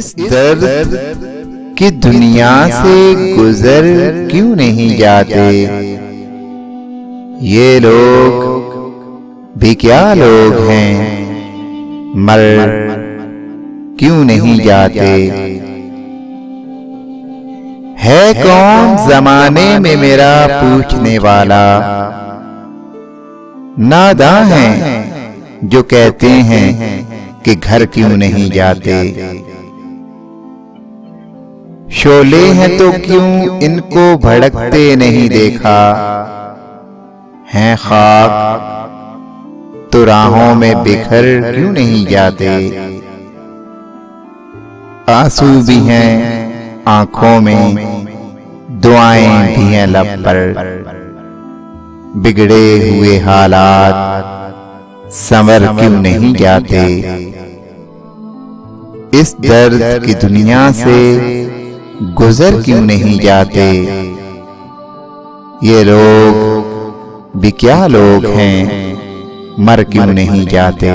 इस दर्द की दुनिया से गुजर क्यों नहीं जाते? ये लोग भी क्या लोग हैं, मर क्यों नहीं जाते? है कौन जमाने में मेरा पूछने वाला? नादां हैं जो कहते हैं कि घर क्यों नहीं जाते। शोले हैं तो क्यों इनको भड़कते नहीं देखा? हैं खाक तो राहों में बिखर क्यों नहीं जाते? आंसू भी हैं आंखों में, दुआएं भी हैं लब पर। बिगड़े हुए हालात संवर क्यों नहीं जाते? इस दर्द की दुनिया से गुजर क्यों नहीं जाते? ये लोग भी क्या लोग हैं, मर क्यों नहीं जाते?